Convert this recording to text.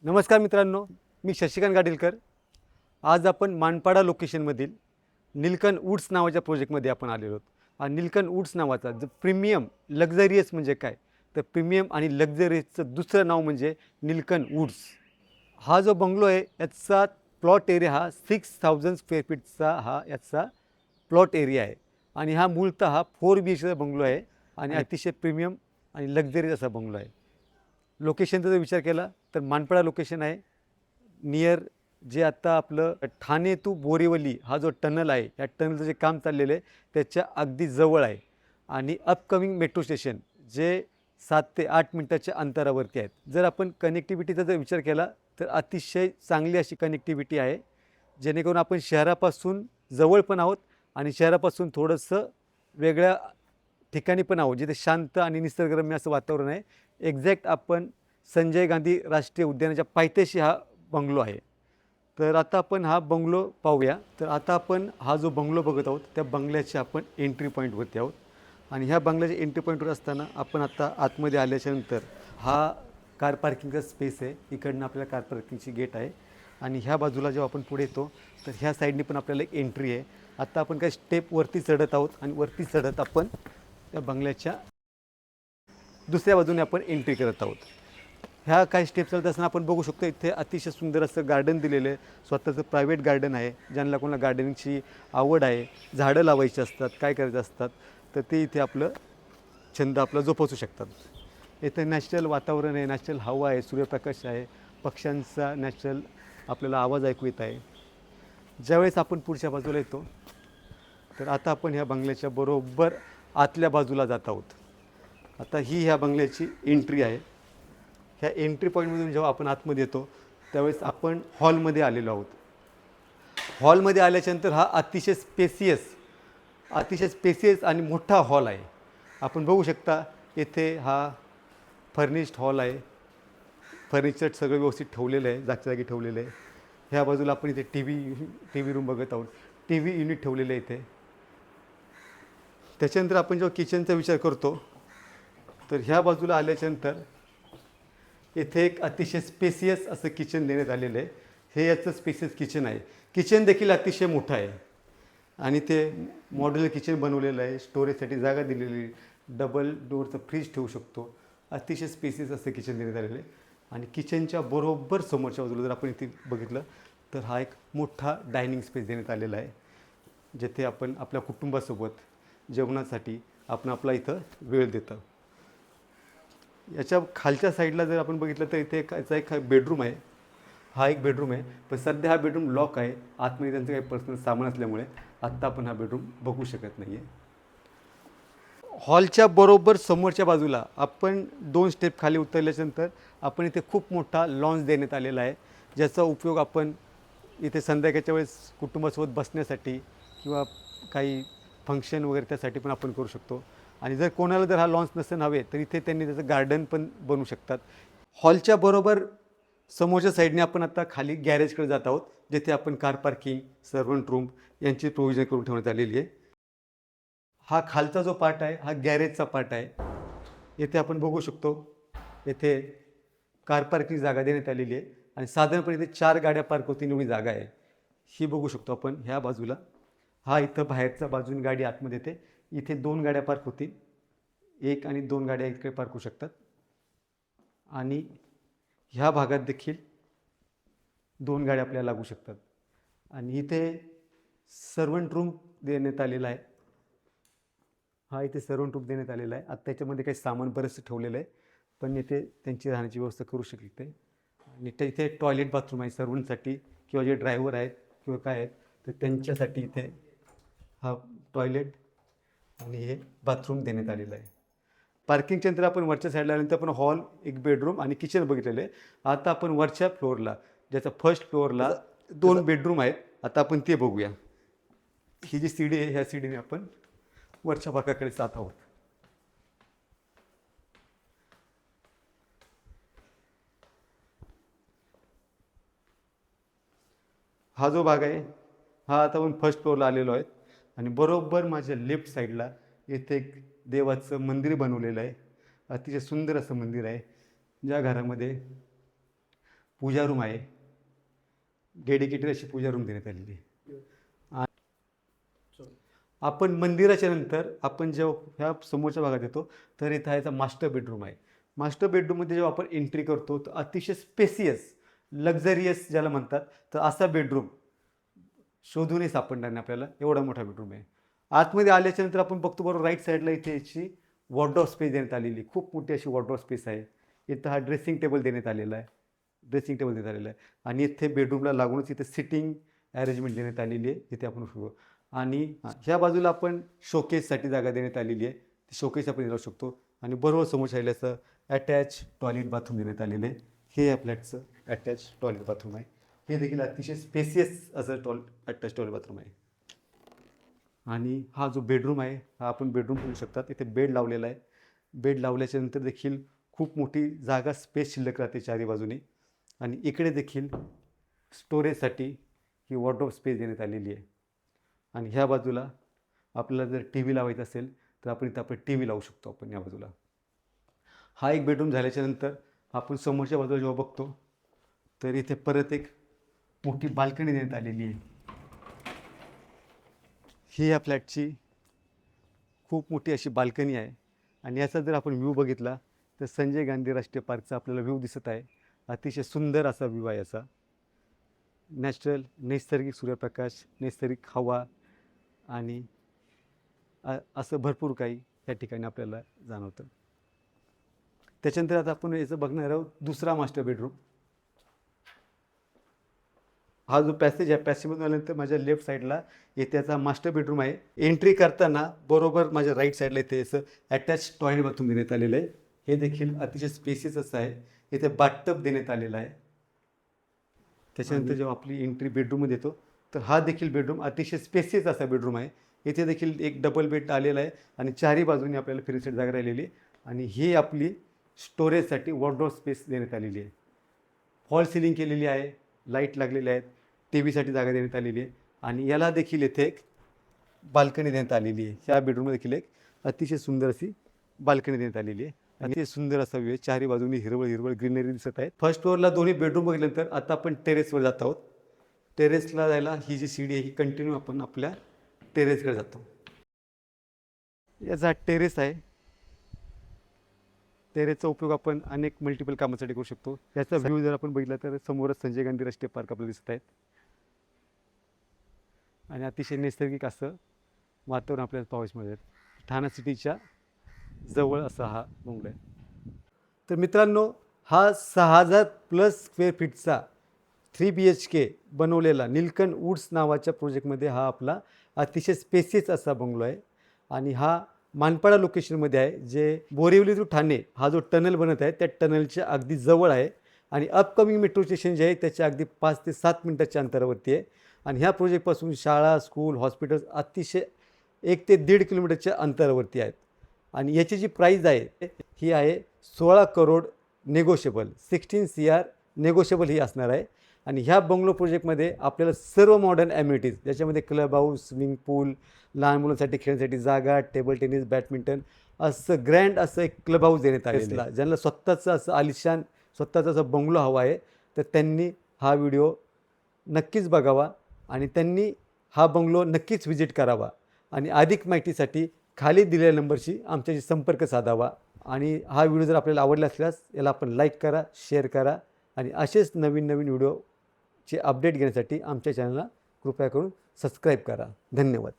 नमस्कार मित्रांनो, मी शशिकांत गाडीलकर. आज आपण मानपाडा लोकेशनमधील नीलकंठ वूड्स नावाच्या प्रोजेक्टमध्ये आपण आलेलो आहोत. हा नीलकंठ वूड्स नावाचा जो प्रीमियम लक्झरियस म्हणजे काय, तर प्रीमियम आणि लक्झरियसचं दुसरं नाव म्हणजे नीलकंठ वूड्स. हा जो बंगलो आहे याचा प्लॉट एरिया हा 6000 स्क्वेअर फीटचा हा याचा प्लॉट एरिया आहे. आणि हा मूळतः हा 4 BHKचा बंगलो आहे आणि अतिशय प्रीमियम आणि लक्झरियस असा बंगलो आहे. लोकेशनचा जर विचार केला तर मानपाडा लोकेशन आहे. नियर जे आता आपलं ठाणे टू बोरिवली हा जो टनल आहे, या टनलचं जे काम चाललेलं आहे त्याच्या अगदी जवळ आहे. आणि अपकमिंग मेट्रो स्टेशन जे 7 ते 8 मिनटाच्या अंतरावरती आहेत. जर आपण कनेक्टिव्हिटीचा जर विचार केला तर अतिशय चांगली अशी कनेक्टिव्हिटी आहे, जेणेकरून आपण शहरापासून जवळ पण आहोत आणि शहरापासून थोडंसं वेगळ्या ठिकाणी पण आहोत, जिथे शांत आणि निसर्गरम्य असं वातावरण आहे. एक्झॅक्ट आपण संजय गांधी राष्ट्रीय उद्यानाच्या पायथ्याशी हा बंगलो आहे. तर आता आपण हा बंगलो पाहूया. तर आता आपण हा जो बंगलो बघत आहोत त्या बंगल्याच्या आपण एंट्री पॉईंटवरती आहोत. आणि ह्या बंगल्याच्या एंट्री पॉईंटवर असताना आपण आता आतमध्ये आल्याच्यानंतर हा कार पार्किंगचा स्पेस आहे. इकडनं आपल्याला कार पार्किंगची गेट आहे. आणि ह्या बाजूला जेव्हा आपण पुढे येतो तर ह्या साईडने पण आपल्याला एक एंट्री आहे. आता आपण काही स्टेप वरती चढत आहोत आणि वरती चढत आपण त्या बंगल्याच्या दुसऱ्या बाजूने आपण एंट्री करत आहोत. ह्या काही स्टेप चालत असताना आपण बघू शकतो इथे अतिशय सुंदर असं गार्डन दिलेलं आहे. स्वतःचं प्रायव्हेट गार्डन आहे. ज्यांना कोणाला गार्डनिंगची आवड आहे, झाडं लावायची असतात, काय करायचं असतात, तर ते इथे आपलं छंद आपला जोपासू शकतात. इथे नॅचरल वातावरण आहे, नॅचरल हवा आहे, सूर्यप्रकाश आहे, पक्ष्यांचा नॅचरल आपल्याला आवाज ऐकू येत आहे. ज्यावेळेस आपण पुढच्या बाजूला येतो तर आता आपण ह्या बंगल्याच्या बरोबर आतल्या बाजूला जात आहोत. आता ही ह्या बंगल्याची एंट्री आहे. ह्या एंट्री पॉईंटमधून जेव्हा आपण आतमध्ये येतो त्यावेळेस आपण हॉलमध्ये आलेलो आहोत. हॉलमध्ये आल्याच्यानंतर हा अतिशय स्पेसियस आणि मोठा हॉल आहे. आपण बघू शकता येथे हा फर्निश्ड हॉल आहे. फर्निचर सगळं व्यवस्थित ठेवलेलं आहे, जागच्या जागी ठेवलेलं आहे. ह्या बाजूला आपण इथे टी व्ही रूम बघत आहोत. टी व्ही युनिट ठेवलेलं आहे इथे. त्याच्यानंतर आपण जेव्हा किचनचा विचार करतो तर ह्या बाजूला आल्याच्यानंतर येथे एक अतिशय स्पेसियस असं किचन देण्यात आलेलं आहे. हे याचं स्पेसियस किचन आहे. किचन देखील अतिशय मोठं आहे आणि ते मॉड्युलर किचन बनवलेलं आहे. स्टोरेजसाठी जागा दिलेली, डबल डोअरचं फ्रीज ठेवू शकतो. अतिशय स्पेसियस असं किचन देण्यात आलेलं आहे. आणि किचनच्या बरोबर समोरच्या बाजूला जर आपण इथे बघितलं तर हा एक मोठा डायनिंग स्पेस देण्यात आलेला आहे, जिथे आपण आपल्या कुटुंबासोबत जेवणासाठी आपण आपला इथं वेळ देतो. याच्या खालच्या साईडला जर आपण बघितलं तर इथे याचा एक बेडरूम आहे. हा एक बेडरूम आहे, पण सध्या हा बेडरूम लॉक आहे. आतमध्ये त्यांचं काही पर्सनल सामान असल्यामुळे आत्ता आपण हा बेडरूम बघू शकत नाही आहे. हॉलच्या बरोबर समोरच्या बाजूला आपण 2 स्टेप खाली उतरल्याच्यानंतर आपण इथे खूप मोठा लॉन्स देण्यात आलेला आहे, ज्याचा उपयोग आपण इथे संध्याकाळच्या वेळेस कुटुंबासोबत बसण्यासाठी किंवा काही फंक्शन वगैरे त्यासाठी पण आपण करू शकतो. आणि जर कोणाला जर हा लॉन्स नसेल हवे तर इथे त्यांनी त्याचं गार्डन पण बनवू शकतात. हॉलच्या बरोबर समोरच्या साईडने आपण आता खाली गॅरेजकडे जात आहोत, जिथे आपण कार पार्किंग, सर्वंट रूम यांची प्रोव्हिजन करून ठेवण्यात आलेली आहे. हा खालचा जो पार्ट आहे हा गॅरेजचा पार्ट आहे. येथे आपण बघू शकतो येथे कार पार्किंग जागा देण्यात आलेली आहे आणि साधारणपणे इथे 4 गाड्या पार्क होतील एवढी जागा आहे. ही बघू शकतो आपण ह्या बाजूला. हा इथं बाहेरच्या बाजूने गाडी आतमध्ये येते. इथे 2 गाड्या पार्क होतील. 1 आणि 2 गाड्या इकडे पार्क होऊ शकतात. आणि ह्या भागात देखील 2 गाड्या आपल्याला लागू शकतात. आणि इथे सर्वंट रूम देण्यात आलेला आहे. हा इथे सर्वंट रूम देण्यात आलेला आहे. आता त्याच्यामध्ये काही सामान बरंचसं ठेवलेलं आहे, पण इथे त्यांची राहण्याची व्यवस्था करू शकते. आणि इथे टॉयलेट बाथरूम आहे सर्वंटसाठी, किंवा जे ड्रायव्हर आहेत किंवा काय आहेत तर त्यांच्यासाठी इथे हा टॉयलेट आणि हे बाथरूम देण्यात आलेलं आहे. पार्किंगच्या नंतर आपण वरच्या साईडला आल्यानंतर आपण हॉल, एक बेडरूम आणि किचन बघितलेलं आहे. आता आपण वरच्या फ्लोअरला, ज्याचा फर्स्ट फ्लोअरला 2 बेडरूम आहेत, आता आपण ते बघूया. ही जी सीडी आहे ह्या सीडीने आपण वरच्या भागाकडे जात आहोत. हा जो भाग आहे हा आता आपण फर्स्ट फ्लोअरला आलेलो आहे. आणि बरोबर माझ्या लेफ्ट साईडला येथे एक देवाचं मंदिर बनवलेलं आहे. अतिशय सुंदर असं मंदिर आहे, ज्या घरामध्ये पूजा रूम आहे, डेडिकेटेड अशी पूजा रूम देण्यात आलेली आहे. आपण मंदिराच्या नंतर आपण जेव्हा ह्या समोरच्या भागात येतो तर इथं याचा मास्टर बेडरूम आहे. मास्टर बेडरूममध्ये जेव्हा आपण एंट्री करतो तर अतिशय स्पेसियस, लक्झरियस ज्याला म्हणतात, तर असा बेडरूम शोधूनही सापडणार नाही आपल्याला, एवढा मोठा बेडरूम आहे. आतमध्ये आल्याच्या नंतर आपण बघतो बरोबर राईट साईडला इथे याची वॉर्डरोब स्पेस देण्यात आलेली, खूप मोठी अशी वॉर्डरोब स्पेस आहे. इथं हा ड्रेसिंग टेबल देण्यात आलेला आहे, आणि इथे बेडरूमला लागूनच इथे सिटिंग अरेंजमेंट देण्यात आलेली आहे, इथे आपण बघू. आणि ह्या बाजूला आपण शोकेससाठी जागा देण्यात आलेली आहे, शोकेस आपण लावू शकतो. आणि बरोबर समोर राहिल्याचं अटॅच टॉयलेट बाथरूम देण्यात आलेलं आहे. हे या फ्लॅटचं अटॅच टॉयलेट बाथरूम आहे. हे देखील अतिशय स्पेसियस असं अटॅच टॉयलेट बाथरूम आहे. आणि हा जो बेडरूम आहे हा आपण बेडरूम बघू शकतात, इथे बेड लावलेला आहे. बेड लावल्याच्या नंतर देखील खूप मोठी जागा स्पेस शिल्लक राहते चारी बाजूने. आणि इकडे देखील स्टोरेजसाठी ही वॉर्डरोब स्पेस देण्यात आलेली आहे. आणि ह्या बाजूला आपल्याला जर टी व्ही लावायचा असेल तर आपण इथं टी व्ही लावू शकतो आपण या बाजूला. हा एक बेडरूम झाल्याच्या नंतर आपण समोरच्या बाजूला जेव्हा बघतो तर इथे परत एक मोठी बाल्कनी देण्यात आलेली आहे. ही या फ्लॅटची खूप मोठी अशी बाल्कनी आहे. आणि याचा जर आपण व्ह्यू बघितला तर संजय गांधी राष्ट्रीय पार्कचा आपल्याला व्ह्यू दिसत आहे. अतिशय सुंदर असा व्ह्यू आहे याचा. नैसर्गिक सूर्यप्रकाश, नैसर्गिक हवा आणि असं भरपूर काही या ठिकाणी आपल्याला जाणवतं. त्याच्यानंतर आता आपण याचं बघणार आहोत दुसरा मास्टर बेडरूम. हा जो पॅसेज आहे, पॅसेजमधून आल्यानंतर माझ्या लेफ्ट साईडला इथे याचा मास्टर बेडरूम आहे. एंट्री करताना बरोबर माझ्या राईट साईडला इथे याचं अटॅच टॉयलेट बाथरूम देण्यात आलेलं आहे. हे देखील अतिशय स्पेसियस असं आहे. इथे बाथटब देण्यात आलेला आहे. त्याच्यानंतर जेव्हा आपली एंट्री बेडरूममध्ये येतो तर हा देखील बेडरूम अतिशय स्पेसियस असा बेडरूम आहे. इथे देखील एक डबल बेड आलेला आहे आणि चारही बाजूंनी आपल्याला फिरण्यासाठी जागा राहिलेली आहे. आणि ही आपली स्टोरेजसाठी वॉर्डरोब स्पेस देण्यात आलेली आहे. फॉल सिलिंग केलेली आहे, लाईट लागलेले आहेत, टी व्हीसाठी जागा देण्यात आलेली आहे. आणि याला देखील इथे एक बाल्कनी देण्यात आलेली आहे. ह्या बेडरूममध्ये देखील एक अतिशय सुंदर अशी बाल्कनी देण्यात आलेली आहे. आणि ते सुंदर असा व्ह्यू आहे, चारही बाजूनी हिरवळ हिरवळ ग्रीनरी दिसत आहे. फर्स्ट फ्लोअरला दोन्ही बेडरूम बघितल्यानंतर आता आपण टेरेसवर जात आहोत. टेरेसला जायला ही जी सीडी आहे ही कंटिन्यू आपण आपल्या टेरेसकडे जातो. याचा टेरेस आहे. टेरेसचा उपयोग आपण अनेक मल्टिपल कामासाठी करू शकतो. याचा व्ह्यू जर आपण बघितला तर समोरच संजय गांधी राष्ट्रीय पार्क आपल्याला दिसत आहेत. आणि अतिशय नैसर्गिक असं वातावरण आपल्याला पाहायला मिळेल. ठाणा सिटीच्या जवळ असा हा बंगला आहे. तर मित्रांनो, हा 6000+ स्क्वेअर फीटचा 3 BHK बनवलेला नीलकंठ वूड्स नावाच्या प्रोजेक्टमध्ये हा आपला अतिशय स्पेसियस असा बंगलो आहे. आणि हा मानपाडा लोकेशनमध्ये आहे, जे बोरिवली टू ठाणे हा जो टनल बनत आहे त्या टनलच्या अगदी जवळ आहे. आणि अपकमिंग मेट्रो स्टेशन जे आहे त्याच्या अगदी 5 ते 7 मिनिटाच्या अंतरावरती आहे. आणि ह्या प्रोजेक्टपासून शाळा, स्कूल, हॉस्पिटल्स अतिशय 1 ते 1.5 किलोमीटरच्या अंतरावरती आहेत. आणि याची जी प्राईज आहे ही आहे 16 करोड नेगोशिएबल, 16 CR नेगोशिएबल ही असणार आहे. आणि ह्या बंगलो प्रोजेक्टमध्ये आपल्याला सर्व मॉडर्न ॲम्युनिटीज, ज्याच्यामध्ये क्लब हाऊस, स्विमिंग पूल, लहान मुलांसाठी खेळण्यासाठी जागा, टेबल टेनिस, बॅडमिंटन असं ग्रँड असं एक क्लब हाऊस देण्यात आलेलं आहे. ज्यांना स्वतःचं असं आलिशान स्वतःचा असं बंगलो हवा आहे तर त्यांनी हा व्हिडिओ नक्कीच बघावा आणि त्यांनी हा बंगलो नक्कीच व्हिजिट करावा. आणि अधिक माहितीसाठी खाली दिलेल्या नंबरशी आमच्याशी संपर्क साधावा. आणि हा व्हिडिओ जर आपल्याला आवडला असल्यास याला आपण लाईक करा, शेअर करा. आणि असेच नवीन नवीन व्हिडिओचे अपडेट घेण्यासाठी आमच्या चॅनलला कृपया करून सबस्क्राईब करा. धन्यवाद.